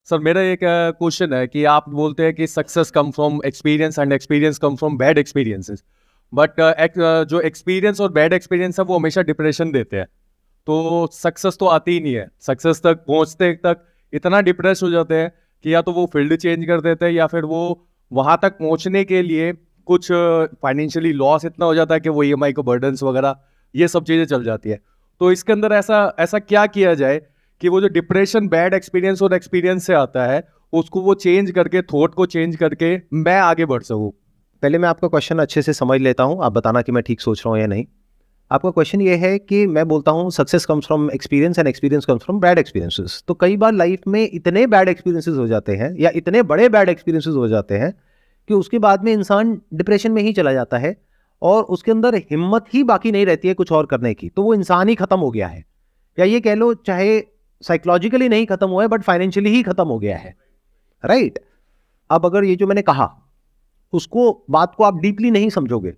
Sir मेरा एक question है कि आप बोलते हैं कि success come from experience and experience come from bad experiences, but जो एक्सपीरियंस और बैड एक्सपीरियंस है वो हमेशा डिप्रेशन देते हैं। तो सक्सेस तो आती ही नहीं है, सक्सेस तक पहुंचते तक इतना डिप्रेस हो जाते हैं कि या तो वो फील्ड चेंज कर देते हैं या फिर वो वहां तक पहुंचने के लिए कुछ फाइनेंशियली लॉस इतना हो जाता है कि वो ईएमआई को बर्डन्स वगैरह ये सब चीजें चल जाती है। तो इसके अंदर ऐसा ऐसा क्या किया जाए कि वो जो डिप्रेशन बैड एक्सपीरियंस और एक्सपीरियंस से आता है उसको वो चेंज करके, थॉट को चेंज करके मैं आगे बढ़ सकूं। पहले मैं आपका क्वेश्चन अच्छे से समझ लेता हूं, आप बताना कि मैं ठीक सोच रहा हूं या नहीं। आपका क्वेश्चन ये है कि मैं बोलता हूं success comes from experience and experience comes from bad experiences. तो कई बार लाइफ में इतने बैड एक्सपीरियंसेस हो जाते हैं या इतने बड़े बैड एक्सपीरियंसेस हो जाते हैं कि उसके बाद में इंसान डिप्रेशन में ही चला जाता है और उसके अंदर हिम्मत ही बाकी नहीं रहती है कुछ और करने की। तो वो इंसान ही खत्म हो गया है, या ये कह लो चाहे साइकोलॉजिकली नहीं खत्म हुआ है बट फाइनेंशियली ही खत्म हो गया है, राइट। अब अगर ये जो मैंने कहा उसको बात को आप डीपली नहीं समझोगे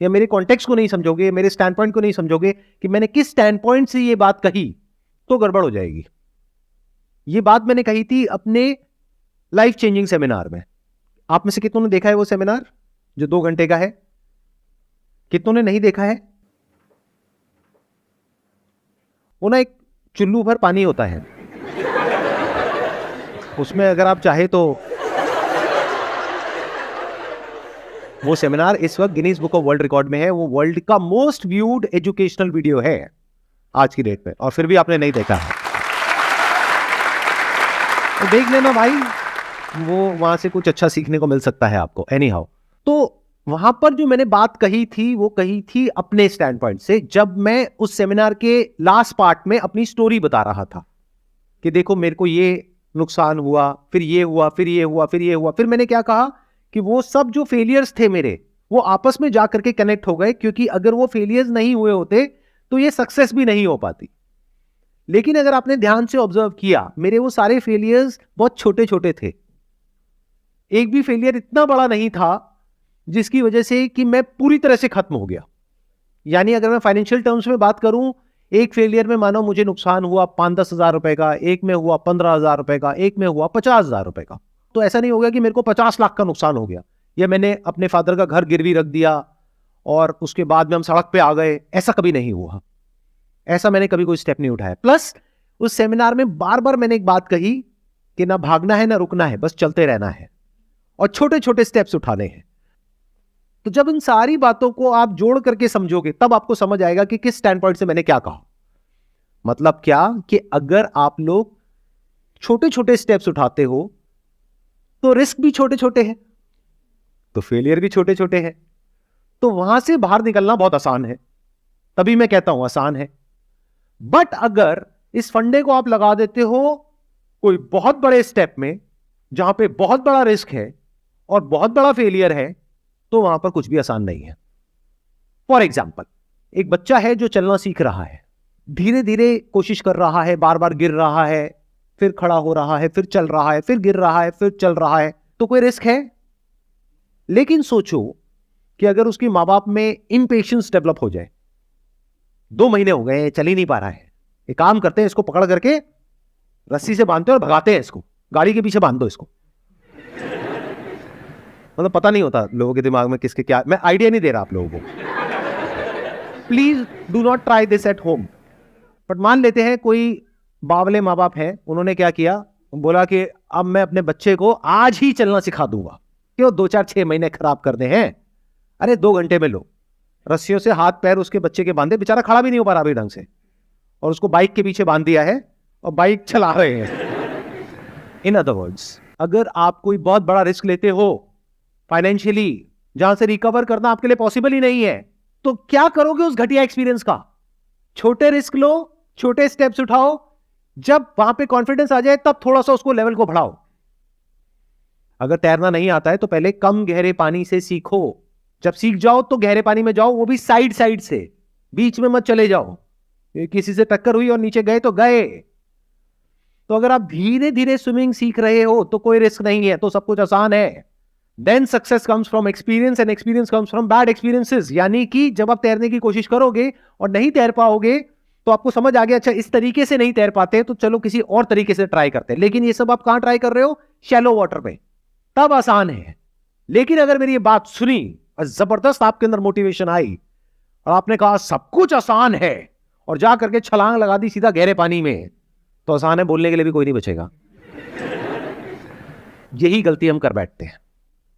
या मेरे कॉन्टेक्स्ट को नहीं समझोगे, मेरे स्टैंड पॉइंट को नहीं समझोगे कि मैंने किस स्टैंड पॉइंट से ये बात कही, तो गड़बड़ हो जाएगी। ये बात मैंने कही थी अपने लाइफ चेंजिंग सेमिनार में। आप में से कितनों ने देखा है वो सेमिनार जो 2 घंटे का है? कितनों ने नहीं देखा है? वो ना एक चुल्लू भर पानी होता है, उसमें अगर आप चाहे तो वो सेमिनार इस वक्त Guinness book of world record में है। वो वर्ल्ड का मोस्ट व्यूड एजुकेशनल वीडियो है आज की डेट में, और फिर भी आपने नहीं देखा है तो देख लेना भाई, वो वहां से कुछ अच्छा सीखने को मिल सकता है आपको। एनी हाउ, तो वहां पर जो मैंने बात कही थी वो कही थी अपने स्टैंड पॉइंट से, जब मैं उस सेमिनार के लास्ट पार्ट में अपनी स्टोरी बता रहा था कि देखो मेरे को ये नुकसान हुआ, फिर ये हुआ, फिर ये हुआ, फिर ये हुआ। फिर मैंने क्या कहा कि वो सब जो फेलियर्स थे मेरे, वो आपस में जाकर के कनेक्ट हो गए, क्योंकि अगर वो फेलियर्स नहीं हुए होते तो ये सक्सेस भी नहीं हो पाती। लेकिन अगर आपने ध्यान से ऑब्जर्व किया, मेरे वो सारे फेलियर्स बहुत छोटे छोटे थे। एक भी फेलियर इतना बड़ा नहीं था जिसकी वजह से कि मैं पूरी तरह से खत्म हो गया। यानी अगर मैं फाइनेंशियल टर्म्स में बात करूं, एक फेलियर में मानो मुझे नुकसान हुआ 5-10 हजार रुपए का, एक में हुआ 15 हजार रुपए का, एक में हुआ 50 हजार रुपए का। तो ऐसा नहीं हो गया कि मेरे को 50 लाख का नुकसान हो गया या मैंने अपने फादर का घर गिरवी रख दिया और उसके बाद में हम सड़क पे आ गए। ऐसा कभी नहीं हुआ, ऐसा मैंने कभी कोई स्टेप नहीं उठाया। प्लस उस सेमिनार में बार बार मैंने एक बात कही कि ना भागना है ना रुकना है, बस चलते रहना है और छोटे छोटे स्टेप्स उठाने हैं। तो जब इन सारी बातों को आप जोड़ करके समझोगे तब आपको समझ आएगा कि किस स्टैंड पॉइंट से मैंने क्या कहा। मतलब क्या कि अगर आप लोग छोटे छोटे स्टेप्स उठाते हो तो रिस्क भी छोटे छोटे हैं, तो फेलियर भी छोटे छोटे हैं, तो वहां से बाहर निकलना बहुत आसान है। तभी मैं कहता हूं आसान है। बट अगर इस फंडे को आप लगा देते हो कोई बहुत बड़े स्टेप में जहां पे बहुत बड़ा रिस्क है और बहुत बड़ा फेलियर है, तो वहां पर कुछ भी आसान नहीं है। फॉर एग्जाम्पल, एक बच्चा है जो चलना सीख रहा है, धीरे धीरे कोशिश कर रहा है, बार बार गिर रहा है, फिर खड़ा हो रहा है, फिर चल रहा है, फिर गिर रहा है, फिर चल रहा है, तो कोई रिस्क है? लेकिन सोचो कि अगर उसके मां बाप में इम्पेशंस डेवलप हो जाए, 2 महीने हो गए चल ही नहीं पा रहा है, एक काम करते हैं इसको पकड़ करके रस्सी से बांधते हैं और भगाते हैं इसको, गाड़ी के पीछे बांध दो इसको। मतलब पता नहीं होता लोगों के दिमाग में किसके क्या, मैं आइडिया नहीं दे रहा आप लोगों को, please do not try this at home. But मान लेते हैं कोई बावले माँ बाप हैं, उन्होंने क्या किया, बोला कि अब मैं अपने बच्चे को आज ही चलना सिखा दूंगा। क्यों 2-4-6 महीने खराब करने हैं? अरे 2 घंटे में लो, रस्सियों से हाथ पैर उसके बच्चे के बांधे, बेचारा खड़ा भी नहीं हो पा रहा अभी ढंग से, और उसको बाइक के पीछे बांध दिया है और बाइक चला रहे हैं। इन अदर वर्ड्स, अगर आप कोई बहुत बड़ा रिस्क लेते हो फाइनेंशियली, जहां से रिकवर करना आपके लिए पॉसिबल ही नहीं है, तो क्या करोगे उस घटिया एक्सपीरियंस का? छोटे रिस्क लो, छोटे स्टेप्स उठाओ, जब वहां पे कॉन्फिडेंस आ जाए तब थोड़ा सा उसको लेवल को बढ़ाओ। अगर तैरना नहीं आता है तो पहले कम गहरे पानी से सीखो, जब सीख जाओ तो गहरे पानी में जाओ, वो भी साइड साइड से, बीच में मत चले जाओ। किसी से टक्कर हुई और नीचे गए तो गए। तो अगर आप धीरे धीरे स्विमिंग सीख रहे हो तो कोई रिस्क नहीं है, तो सब कुछ आसान है। Then success comes from experience and experience comes from bad experiences. यानी कि जब आप तैरने की कोशिश करोगे और नहीं तैर पाओगे तो आपको समझ आ गया, अच्छा इस तरीके से नहीं तैर पाते तो चलो किसी और तरीके से ट्राई करते हैं। लेकिन ये सब आप कहां ट्राई कर रहे हो? शैलो वाटर में, तब आसान है। लेकिन अगर मेरी ये बात सुनी और जबरदस्त आपके अंदर मोटिवेशन आई और आपने कहा सब कुछ आसान है और जा करके छलांग लगा दी सीधा गहरे पानी में, तो आसान है बोलने के लिए भी कोई नहीं बचेगा। यही गलती हम कर बैठते हैं,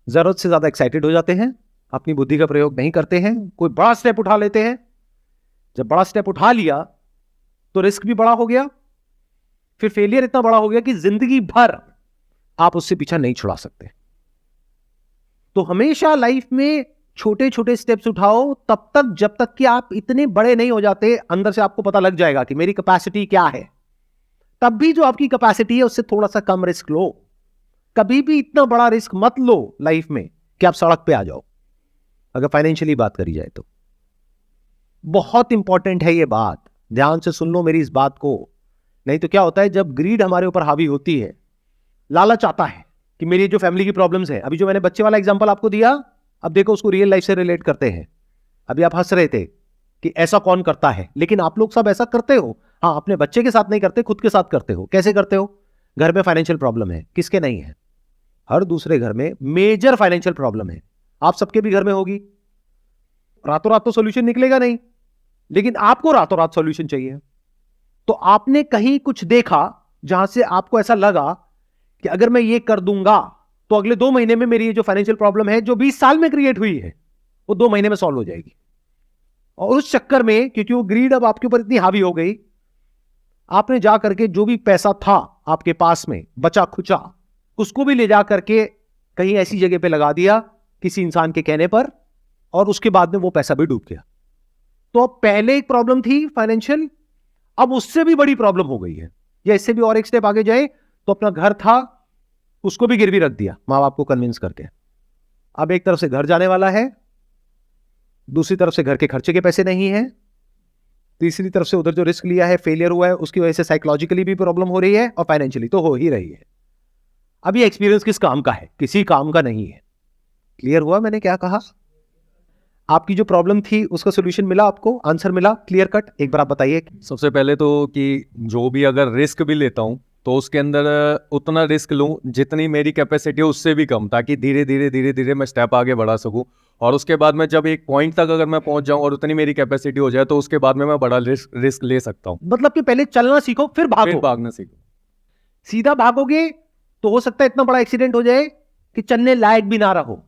जरूरत से ज्यादा एक्साइटेड हो जाते हैं, अपनी बुद्धि का प्रयोग नहीं करते हैं, कोई बड़ा स्टेप उठा लेते हैं। जब बड़ा स्टेप उठा लिया तो रिस्क भी बड़ा हो गया, फिर फेलियर इतना बड़ा हो गया कि जिंदगी भर आप उससे पीछा नहीं छुड़ा सकते। तो हमेशा लाइफ में छोटे छोटे स्टेप्स उठाओ, तब तक जब तक कि आप इतने बड़े नहीं हो जाते। अंदर से आपको पता लग जाएगा कि मेरी कैपेसिटी क्या है। तब भी जो आपकी कैपेसिटी है उससे थोड़ा सा कम रिस्क लो। कभी भी इतना बड़ा रिस्क मत लो लाइफ में कि आप सड़क पे आ जाओ, अगर फाइनेंशियली बात करी जाए तो। बहुत इंपॉर्टेंट है ये बात, ध्यान से सुन लो मेरी इस बात को। नहीं तो क्या होता है, जब ग्रीड हमारे ऊपर हावी होती है, लालच आता है कि मेरी जो फैमिली की प्रॉब्लम्स है, अभी जो मैंने बच्चे वाला एग्जांपल आपको दिया, अब देखो उसको रियल लाइफ से रिलेट करते हैं। अभी आप हंस रहे थे कि ऐसा कौन करता है, लेकिन आप लोग सब ऐसा करते हो। हाँ, अपने बच्चे के साथ नहीं करते, खुद के साथ करते हो। कैसे करते हो? घर में फाइनेंशियल प्रॉब्लम है, किसके नहीं है? हर दूसरे घर में मेजर फाइनेंशियल प्रॉब्लम है, आप सबके भी घर में होगी। रातों रात तो सॉल्यूशन निकलेगा नहीं, लेकिन आपको रातों रात सॉल्यूशन चाहिए। तो आपने कहीं कुछ देखा जहां से आपको ऐसा लगा कि अगर मैं ये कर दूंगा तो अगले 2 महीने में मेरी ये जो फाइनेंशियल प्रॉब्लम है, जो 20 साल में क्रिएट हुई है, वो 2 महीने में सॉल्व हो जाएगी। और उस चक्कर में, क्योंकि वो ग्रीड अब आपके ऊपर इतनी हावी हो गई, आपने जा करके जो भी पैसा था आपके पास में बचा खुचा, उसको भी ले जा करके कहीं ऐसी जगह पे लगा दिया किसी इंसान के कहने पर, और उसके बाद में वो पैसा भी डूब गया। तो अब पहले एक प्रॉब्लम थी फाइनेंशियल, अब उससे भी बड़ी प्रॉब्लम हो गई है। या इससे भी और एक स्टेप आगे जाए तो अपना घर था, उसको भी गिरवी रख दिया मां बाप को कन्विंस करके। अब एक तरफ से घर जाने वाला है, दूसरी तरफ से घर के खर्चे के पैसे नहीं है, तीसरी तरफ से उधर जो रिस्क लिया है, फेलियर हुआ है, उसकी वजह से साइकोलॉजिकली भी प्रॉब्लम हो रही है और फाइनेंशियली तो हो ही रही है। अब ये एक्सपीरियंस किस काम का है? किसी काम का नहीं है। क्लियर हुआ मैंने क्या कहा? आपकी जो प्रॉब्लम थी उसका सोल्यूशन मिला आपको, आंसर मिला क्लियर कट? एक बार आप बताइए। सबसे पहले तो कि जो भी अगर रिस्क भी लेता हूँ तो उसके अंदर उतना रिस्क लूँ जितनी मेरी कैपेसिटी है, उससे भी कम, ताकि धीरे धीरे मैं स्टेप आगे बढ़ा सकूँ। और उसके बाद में जब एक पॉइंट तक अगर मैं पहुंच जाऊं और उतनी मेरी कैपेसिटी हो जाए, तो उसके बाद में मैं बड़ा रिस्क ले सकता हूँ। मतलब कि पहले चलना सीखो फिर भागो। भागना सीखो। सीधा भागोगे तो हो सकता है इतना बड़ा एक्सीडेंट हो जाए कि चलने लायक भी ना रहो।